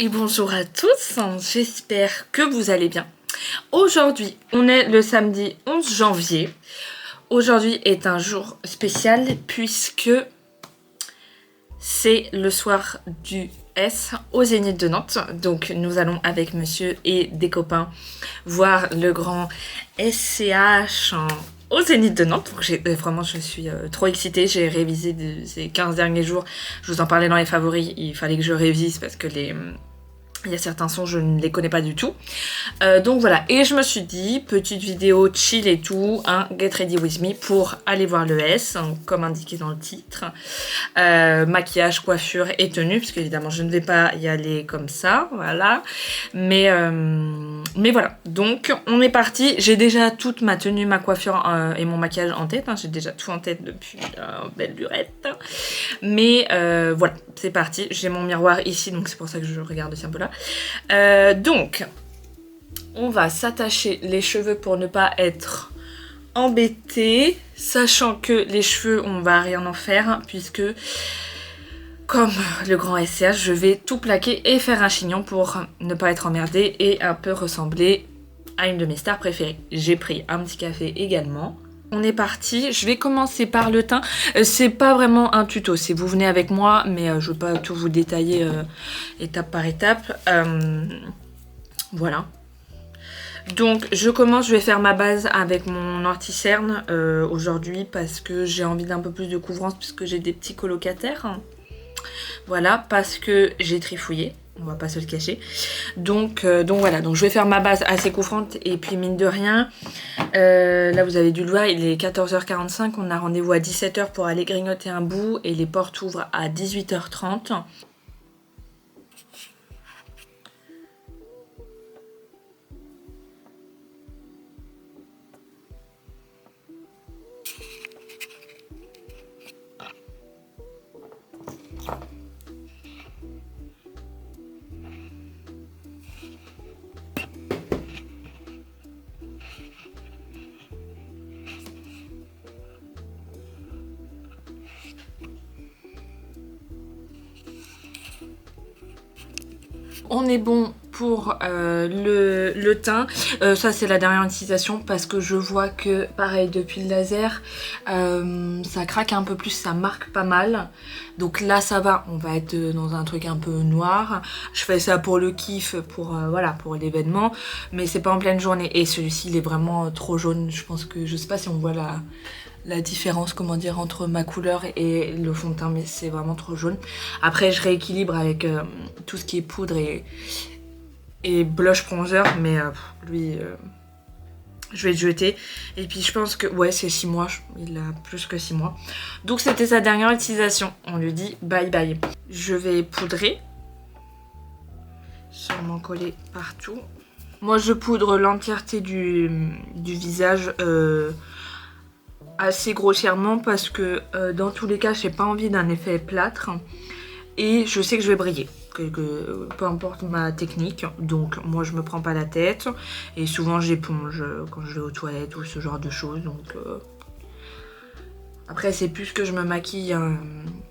Et bonjour à tous, j'espère que vous allez bien. Aujourd'hui, on est le samedi 11 janvier. Aujourd'hui est un jour spécial puisque c'est le soir du S au Zénith de Nantes. Donc nous allons avec monsieur et des copains voir le grand SCH au Zénith de Nantes. Donc vraiment je suis trop excitée, j'ai révisé ces 15 derniers jours. Je vous en parlais dans les favoris, il fallait que je révise parce que il y a certains sons, je ne les connais pas du tout. Donc voilà, et je me suis dit, petite vidéo chill et tout, get ready with me pour aller voir le S, comme indiqué dans le titre. Maquillage, coiffure et tenue, parce qu'évidemment je ne vais pas y aller comme ça, voilà. Mais voilà, donc on est parti. J'ai déjà toute ma tenue, ma coiffure et mon maquillage en tête. J'ai déjà tout en tête depuis belle lurette. Mais voilà, c'est parti. J'ai mon miroir ici, donc c'est pour ça que je regarde aussi un peu là. Donc, on va s'attacher les cheveux pour ne pas être embêté, sachant que les cheveux, on va rien en faire, puisque comme le grand SCH, je vais tout plaquer et faire un chignon pour ne pas être emmerdée et un peu ressembler à une de mes stars préférées. J'ai pris un petit café également. On est parti, je vais commencer par le teint. C'est pas vraiment un tuto, c'est vous venez avec moi, mais je vais pas tout vous détailler étape par étape. Voilà. Donc je commence, je vais faire ma base avec mon anti-cerne aujourd'hui parce que j'ai envie d'un peu plus de couvrance puisque j'ai des petits colocataires. Voilà, parce que j'ai trifouillé. On va pas se le cacher. Donc voilà, donc je vais faire ma base assez couvrante et puis mine de rien, là vous avez dû le voir, il est 14h45, on a rendez-vous à 17h pour aller grignoter un bout et les portes ouvrent à 18h30. On est bon pour le teint. Ça c'est la dernière utilisation parce que je vois que pareil depuis le laser ça craque un peu plus, ça marque pas mal. Donc là ça va, on va être dans un truc un peu noir. Je fais ça pour le kiff, pour voilà, pour l'événement, mais c'est pas en pleine journée. Et celui-ci il est vraiment trop jaune. Je pense que je sais pas si on voit la différence, comment dire, entre ma couleur et le fond de teint, mais c'est vraiment trop jaune. Après je rééquilibre avec tout ce qui est poudre et blush bronzer, mais lui je vais le jeter. Et puis je pense que ouais, c'est 6 mois, il a plus que 6 mois. Donc c'était sa dernière utilisation, on lui dit bye bye. Je vais poudrer, sûrement coller partout. Moi je poudre l'entièreté du visage assez grossièrement parce que dans tous les cas j'ai pas envie d'un effet plâtre et je sais que je vais briller, peu importe ma technique, donc moi je me prends pas la tête et souvent j'éponge quand je vais aux toilettes ou ce genre de choses. Donc après c'est plus que je me maquille,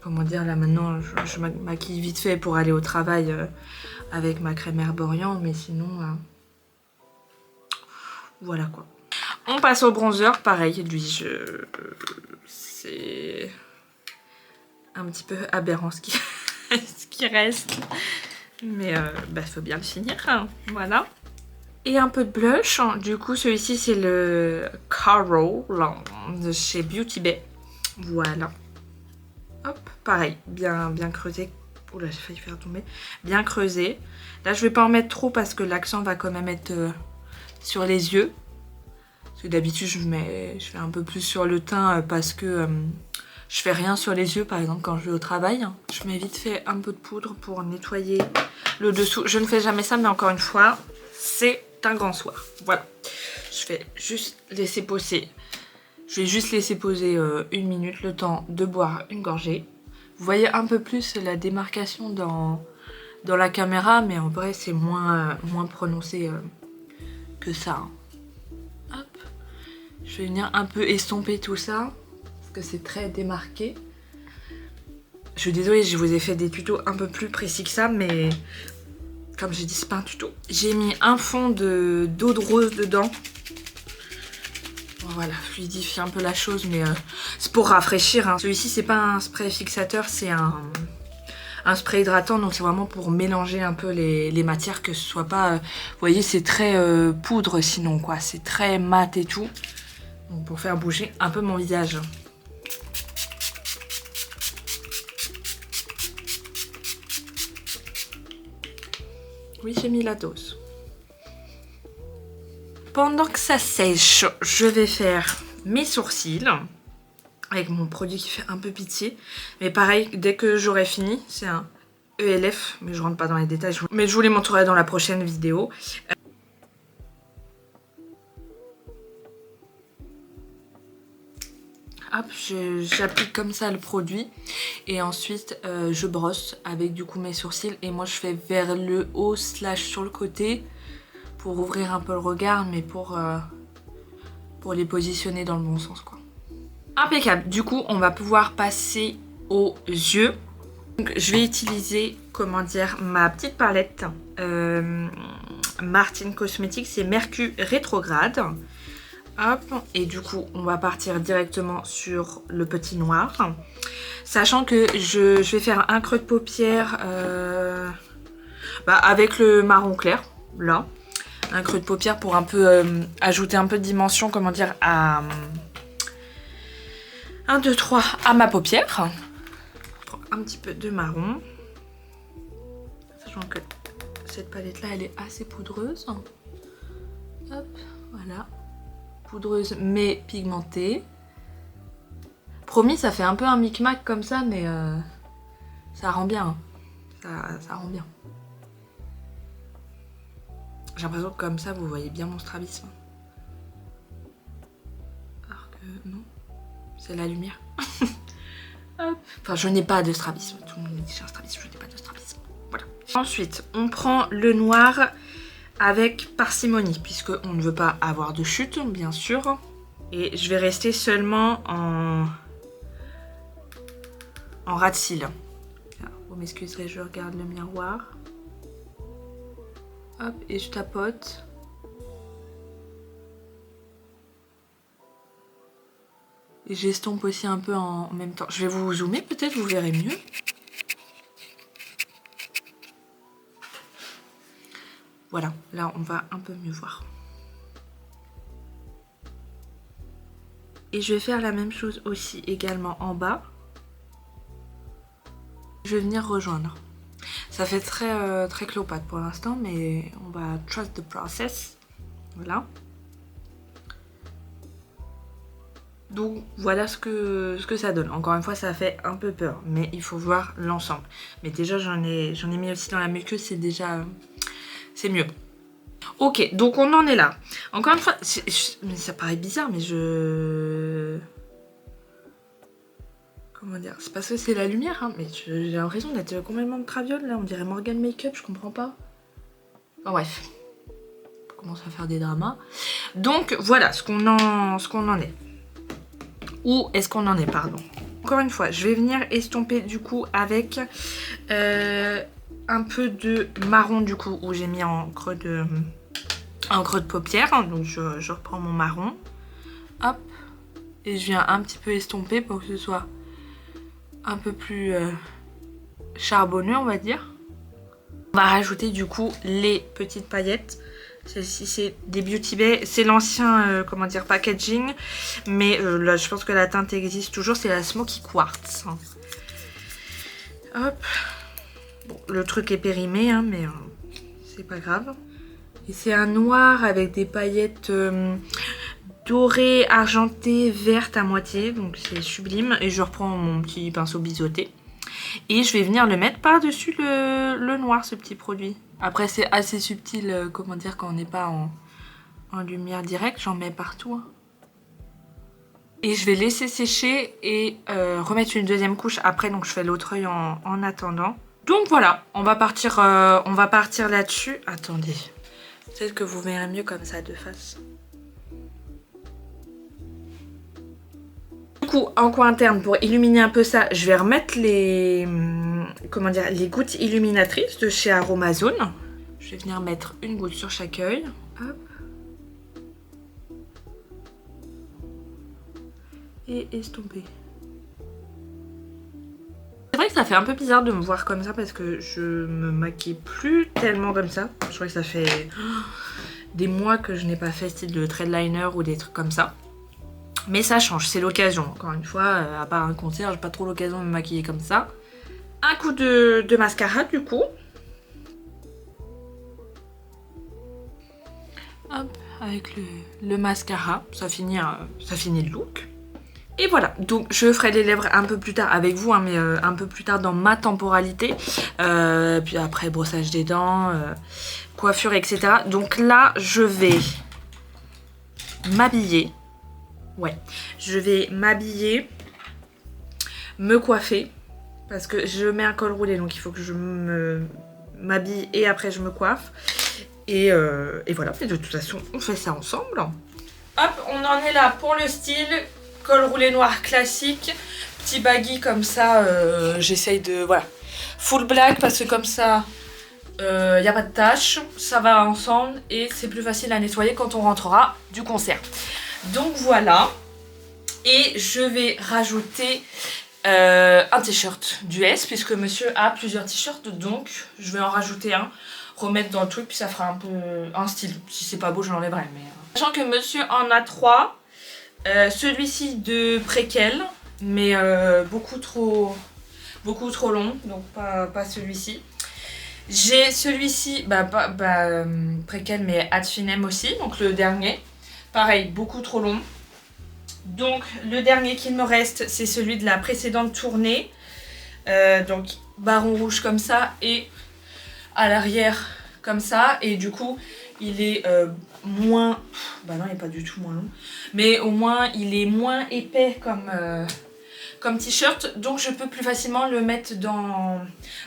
comment dire, là maintenant je me maquille vite fait pour aller au travail avec ma crème Herborian, mais sinon voilà quoi. On passe au bronzer, pareil, lui c'est un petit peu aberrant ce qui reste, mais bah, faut bien le finir, hein. Voilà. Et un peu de blush, du coup celui-ci c'est le Caro de chez Beauty Bay, voilà. Hop, pareil, bien creusé. Oula, j'ai failli faire tomber. Bien creusé. Là je vais pas en mettre trop parce que l'accent va quand même être sur les yeux. Parce que d'habitude je fais un peu plus sur le teint parce que je fais rien sur les yeux, par exemple quand je vais au travail. Je mets vite fait un peu de poudre pour nettoyer le dessous. Je ne fais jamais ça, mais encore une fois, c'est un grand soir. Voilà. Je vais juste laisser poser. Je vais juste laisser poser 1 minute, le temps de boire une gorgée. Vous voyez un peu plus la démarcation dans la caméra, mais en vrai c'est moins prononcé que ça. Hop. Je vais venir un peu estomper tout ça, parce que c'est très démarqué. Je suis désolée, je vous ai fait des tutos un peu plus précis que ça, mais comme j'ai dit, c'est pas un tuto. J'ai mis un fond d'eau de rose dedans. Bon, voilà, fluidifie un peu la chose, mais c'est pour rafraîchir. Hein. Celui-ci, c'est pas un spray fixateur, c'est un spray hydratant. Donc c'est vraiment pour mélanger un peu les matières, que ce soit pas... vous voyez, c'est très poudre sinon, quoi. C'est très mat et tout. Donc pour faire bouger un peu mon visage. Oui, j'ai mis la dose. Pendant que ça sèche, je vais faire mes sourcils avec mon produit qui fait un peu pitié. Mais pareil, dès que j'aurai fini, c'est un ELF, mais je rentre pas dans les détails. Mais je vous les montrerai dans la prochaine vidéo. Hop, j'applique comme ça le produit et ensuite je brosse avec du coup mes sourcils et moi je fais vers le haut / sur le côté pour ouvrir un peu le regard, mais pour les positionner dans le bon sens, quoi. Impeccable. Du coup on va pouvoir passer aux yeux. Donc je vais utiliser, comment dire, ma petite palette Martin Cosmetics, c'est Mercure Rétrograde. Hop, et du coup on va partir directement sur le petit noir, sachant que je vais faire un creux de paupière avec le marron clair, là, un creux de paupière pour un peu ajouter un peu de dimension, comment dire, à 1, 2, 3 à ma paupière. Je prends un petit peu de marron, sachant que cette palette là elle est assez poudreuse. Hop, voilà. Poudreuse mais pigmentée. Promis, ça fait un peu un micmac comme ça, mais ça rend bien. Ça rend bien. J'ai l'impression que comme ça, vous voyez bien mon strabisme. Alors que non, c'est la lumière. Hop. Enfin, je n'ai pas de strabisme. Tout le monde me dit j'ai un strabisme, je n'ai pas de strabisme. Voilà. Ensuite, on prend le noir avec parcimonie, puisqu'on ne veut pas avoir de chute, bien sûr. Et je vais rester seulement en ras de cils. Vous m'excuserez, je regarde le miroir. Hop, et je tapote. Et j'estompe aussi un peu en même temps. Je vais vous zoomer, peut-être vous verrez mieux. Voilà, là on va un peu mieux voir. Et je vais faire la même chose aussi également en bas. Je vais venir rejoindre. Ça fait très, très Cléopâtre pour l'instant, mais on va trust the process. Voilà. Donc voilà ce que ça donne. Encore une fois, ça fait un peu peur, mais il faut voir l'ensemble. Mais déjà, j'en ai mis aussi dans la muqueuse, c'est déjà... c'est mieux. Ok, donc on en est là. Encore une fois, mais ça paraît bizarre, mais comment dire, c'est parce que c'est la lumière, hein, mais j'ai l'impression d'être complètement de traviole, là. On dirait Morgan Makeup, je comprends pas. Enfin, bref. On commence à faire des dramas. Donc voilà ce qu'on en est. Où est-ce qu'on en est, pardon. Encore une fois, je vais venir estomper du coup avec un peu de marron du coup, où j'ai mis en creux de paupière. Donc je reprends mon marron. Hop. Et je viens un petit peu estomper pour que ce soit un peu plus charbonneux, on va dire. On va rajouter du coup les petites paillettes. Celle-ci c'est des Beauty Bay, c'est l'ancien comment dire, packaging, mais là je pense que la teinte existe toujours, c'est la Smoky Quartz. Hop, bon, le truc est périmé, hein, mais c'est pas grave. Et c'est un noir avec des paillettes dorées, argentées, vertes à moitié, donc c'est sublime. Et je reprends mon petit pinceau biseauté et je vais venir le mettre par-dessus le noir, ce petit produit. Après c'est assez subtil, comment dire, quand on n'est pas en lumière directe, j'en mets partout. Hein. Et je vais laisser sécher et remettre une deuxième couche après, donc je fais l'autre œil en attendant. Donc voilà, on va partir là-dessus. Attendez, peut-être que vous verrez mieux comme ça de face. Du coup, en coin interne, pour illuminer un peu ça, je vais remettre les gouttes illuminatrices de chez Aromazone. Je vais venir mettre une goutte sur chaque œil. Hop. Et estomper. C'est vrai que ça fait un peu bizarre de me voir comme ça parce que je me maquille plus tellement comme ça. Je crois que ça fait des mois que je n'ai pas fait style de threadliner ou des trucs comme ça. Mais ça change, c'est l'occasion. Encore une fois, à part un concert, j'ai pas trop l'occasion de me maquiller comme ça. Un coup de mascara du coup. Hop, avec le mascara, ça finit le look. Et voilà, donc je ferai les lèvres un peu plus tard avec vous, hein, mais un peu plus tard dans ma temporalité. Puis après, brossage des dents, coiffure, etc. Donc là, je vais m'habiller. Ouais, je vais m'habiller, me coiffer. Parce que je mets un col roulé, donc il faut que je m'habille et après je me coiffe. Et voilà, et de toute façon, on fait ça ensemble. Hop, on en est là pour le style. Col roulé noir classique, petit baggy comme ça, j'essaye de, voilà, full black parce que comme ça, il n'y a pas de taches, ça va ensemble et c'est plus facile à nettoyer quand on rentrera du concert. Donc voilà, et je vais rajouter un t-shirt du S puisque monsieur a plusieurs t-shirts, donc je vais en rajouter un, remettre dans le truc puis ça fera un peu un style. Si c'est pas beau, je l'enlèverai. Mais sachant que monsieur en a 3. Celui-ci de préquel, mais beaucoup trop long, donc pas celui-ci. J'ai celui-ci, préquel mais ad finem aussi, donc le dernier. Pareil, beaucoup trop long. Donc le dernier qu'il me reste, c'est celui de la précédente tournée. Donc baron rouge comme ça et à l'arrière comme ça. Et du coup, il est moins... Bah non, il n'est pas du tout moins long. Mais au moins, il est moins épais comme t-shirt. Donc je peux plus facilement le mettre dans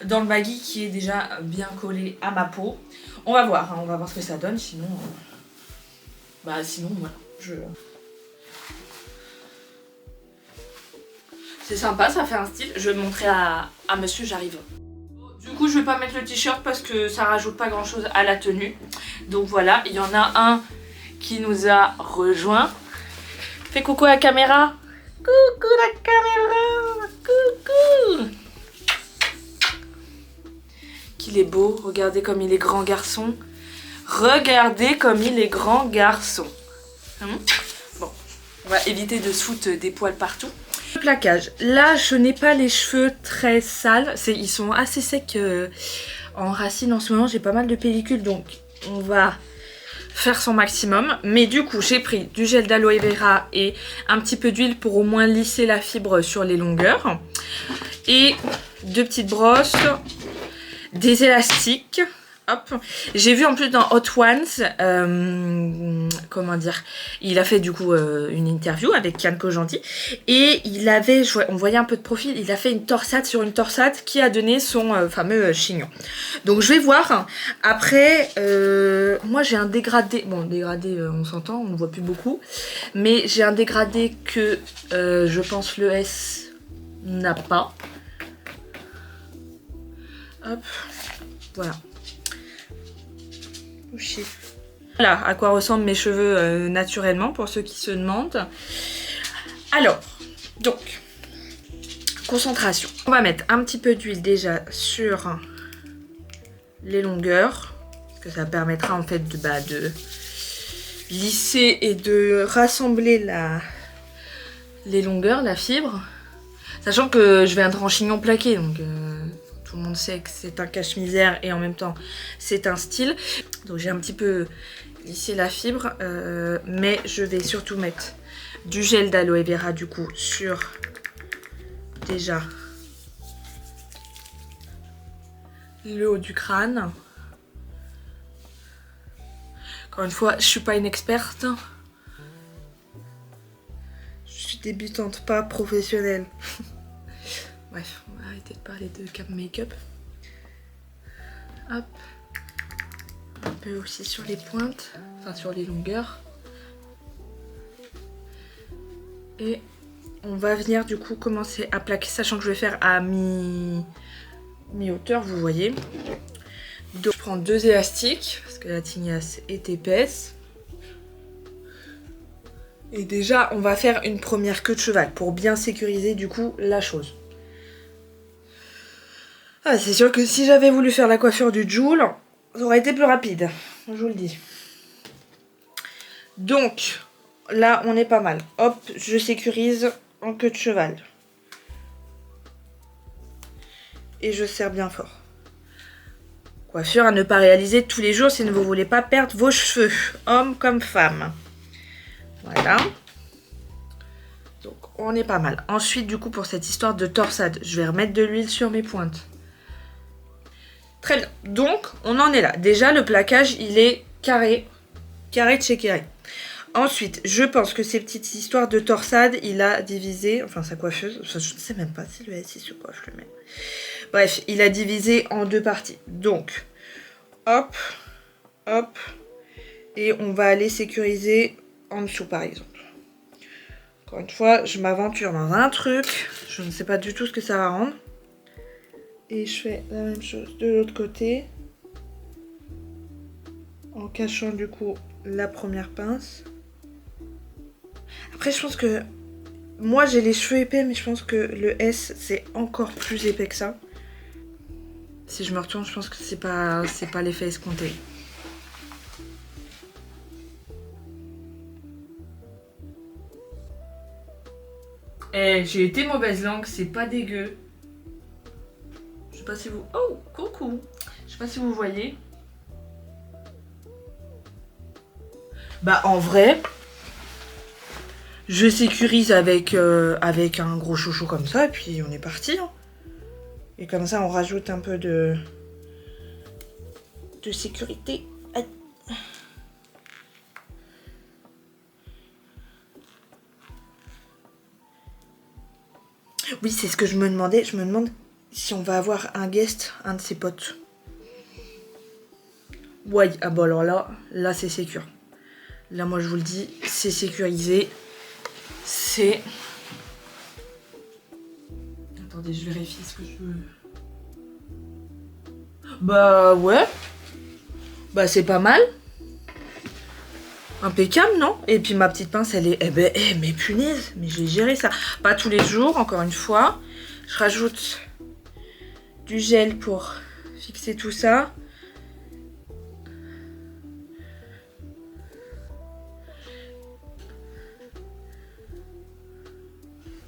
le baggy qui est déjà bien collé à ma peau. On va voir, hein, on va voir ce que ça donne. Sinon, sinon voilà. C'est sympa, ça fait un style. Je vais le montrer à monsieur, j'arrive. Du coup, je vais pas mettre le t-shirt parce que ça rajoute pas grand chose à la tenue. Donc voilà, il y en a un qui nous a rejoint. Fais coucou à la caméra. Coucou la caméra. Coucou. Qu'il est beau. Regardez comme il est grand garçon. Regardez comme il est grand garçon. Bon, on va éviter de se foutre des poils partout. Le plaquage. Là, je n'ai pas les cheveux très sales. Ils sont assez secs en racine en ce moment. J'ai pas mal de pellicules, donc on va faire son maximum. Mais du coup, j'ai pris du gel d'aloe vera et un petit peu d'huile pour au moins lisser la fibre sur les longueurs. Et 2 petites brosses, des élastiques. Hop. J'ai vu en plus dans Hot Ones, comment dire, il a fait du coup une interview avec Yann Kojandi et on voyait un peu de profil, il a fait une torsade sur une torsade qui a donné son fameux chignon. Donc je vais voir. Après, moi j'ai un dégradé, bon dégradé on s'entend, on ne voit plus beaucoup, mais j'ai un dégradé que je pense le S n'a pas. Hop, voilà. Voilà à quoi ressemblent mes cheveux naturellement pour ceux qui se demandent. Alors, donc, concentration. On va mettre un petit peu d'huile déjà sur les longueurs. Parce que ça permettra en fait de lisser et de rassembler les longueurs, la fibre. Sachant que je vais être en chignon plaqué, donc... tout le monde sait que c'est un cache-misère et en même temps c'est un style. Donc j'ai un petit peu lissé la fibre, mais je vais surtout mettre du gel d'aloe vera du coup sur déjà le haut du crâne. Encore une fois, je suis pas une experte. Je suis débutante, pas professionnelle. Bref, on va arrêter de parler de cap make-up. Hop. Un peu aussi sur les pointes, enfin sur les longueurs. Et on va venir du coup commencer à plaquer, sachant que je vais faire à mi-hauteur, vous voyez. Donc je prends 2 élastiques parce que la tignasse est épaisse. Et déjà on va faire une première queue de cheval pour bien sécuriser du coup la chose. Ah, c'est sûr que si j'avais voulu faire la coiffure du Joule, ça aurait été plus rapide, je vous le dis. Donc là on est pas mal. Hop, je sécurise en queue de cheval. Et je serre bien fort. Coiffure à ne pas réaliser tous les jours si vous ne voulez pas perdre vos cheveux, hommes comme femmes. Voilà. Donc on est pas mal. Ensuite du coup pour cette histoire de torsade, je vais remettre de l'huile sur mes pointes. Très bien. Donc on en est là. Déjà le plaquage il est carré. Carré de chez carré. Ensuite, je pense que ces petites histoires de torsade, il a divisé, enfin sa coiffeuse, enfin, je ne sais même pas si le SI se coiffe le même. Bref, il a divisé en 2 parties. Donc, hop, hop, et on va aller sécuriser en dessous par exemple. Encore une fois, je m'aventure dans un truc, je ne sais pas du tout ce que ça va rendre. Et je fais la même chose de l'autre côté, en cachant du coup la première pince. Après je pense que moi j'ai les cheveux épais mais je pense que le S c'est encore plus épais que ça. Si je me retourne je pense que c'est pas l'effet escompté. Eh, j'ai été mauvaise langue, c'est pas dégueu. Je sais pas si vous... Oh, coucou. Je sais pas si vous voyez. Bah en vrai... Je sécurise avec un gros chouchou comme ça et puis on est parti. Hein. Et comme ça on rajoute un peu de sécurité. Aïe. Oui c'est ce que je me demandais. Je me demande si on va avoir un guest, un de ses potes. Ouais, ah bon alors là c'est sécure. Là moi je vous le dis, c'est sécurisé. C'est... Attendez, je vérifie ce que je veux. Bah ouais. Bah c'est pas mal. Impeccable, non? Et puis ma petite pince, elle est... Eh ben, mais punaise, mais j'ai géré ça. Pas tous les jours, encore une fois. Je rajoute du gel pour fixer tout ça.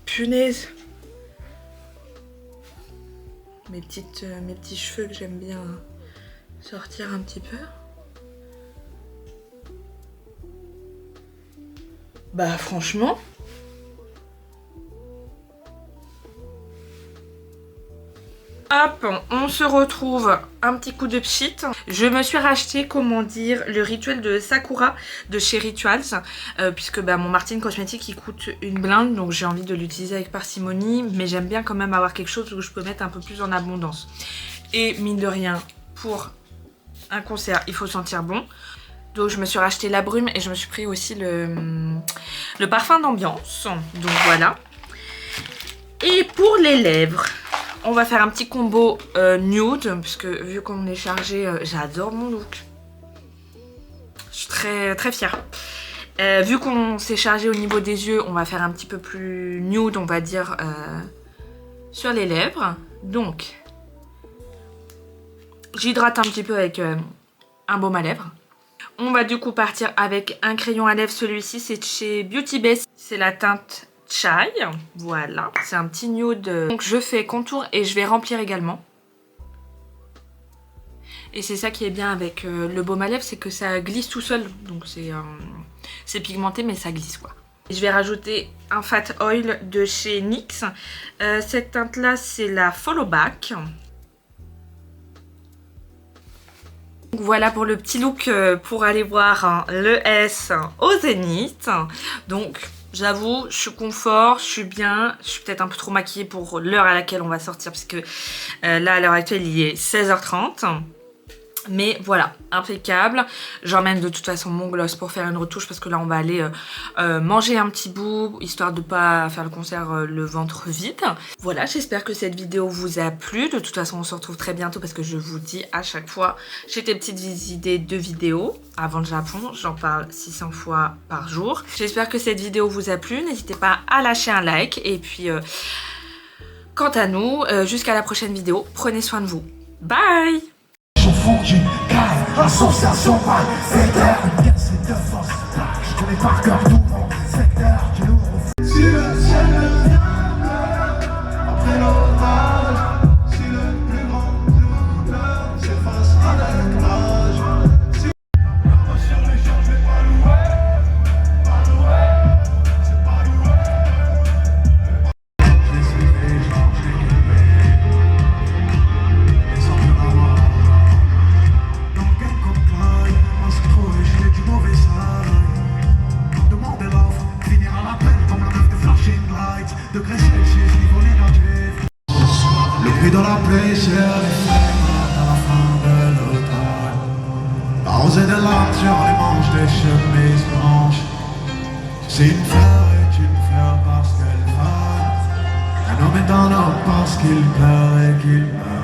Punaise. Mes petits cheveux que j'aime bien sortir un petit peu. Bah franchement. Hop, on se retrouve un petit coup de pchit. Je me suis racheté, comment dire, le rituel de Sakura de chez Rituals. Puisque bah, mon Martine Cosmétique il coûte une blinde. Donc j'ai envie de l'utiliser avec parcimonie. Mais j'aime bien quand même avoir quelque chose où je peux mettre un peu plus en abondance. Et mine de rien, pour un concert, il faut sentir bon. Donc je me suis racheté la brume et je me suis pris aussi le parfum d'ambiance. Donc voilà. Et pour les lèvres... On va faire un petit combo nude, puisque vu qu'on est chargé, j'adore mon look. Je suis très, très fière. Vu qu'on s'est chargé au niveau des yeux, on va faire un petit peu plus nude, on va dire, sur les lèvres. Donc, j'hydrate un petit peu avec un baume à lèvres. On va du coup partir avec un crayon à lèvres, celui-ci c'est de chez Beauty Bay. C'est la teinte Chai, voilà, c'est un petit nude. Donc je fais contour et je vais remplir également. Et c'est ça qui est bien avec le baume à lèvres, c'est que ça glisse tout seul. Donc c'est pigmenté mais ça glisse quoi. Et je vais rajouter un fat oil de chez NYX. Cette teinte là c'est la Follow Back. Donc voilà pour le petit look pour aller voir hein, le S au Zénith. Donc... J'avoue, je suis confort, je suis bien, je suis peut-être un peu trop maquillée pour l'heure à laquelle on va sortir parce que là à l'heure actuelle il est 16h30. Mais voilà, impeccable. J'emmène de toute façon mon gloss pour faire une retouche parce que là on va aller manger un petit bout, histoire de pas faire le concert le ventre vide. Voilà, j'espère que cette vidéo vous a plu. De toute façon on se retrouve très bientôt parce que je vous dis à chaque fois, j'ai des petites idées de vidéos avant le Japon. J'en parle 600 fois par jour. J'espère que cette vidéo vous a plu. N'hésitez pas à lâcher un like. Et puis, quant à nous, jusqu'à la prochaine vidéo, prenez soin de vous. Bye! Fondu, car association par secteur, une guerre c'est de force. Je connais par cœur tout mon secteur qui nous refait. Si le ciel devient bleu, après l'orage, si le plus grand douleur s'efface avec l'âge, si sur les gens je vais pas louer, c'est pas louer. J'ai suivi, j'ai élevé, les enfants d'avoir. Degré Celsius, niveau négatif. Le prix de la plaisir, les flemmes à la fin de l'automne. Arroser des larmes sur les manches des chemises blanches. Si une fleur est une fleur parce qu'elle fane, un homme est un homme parce qu'il pleure et qu'il meurt.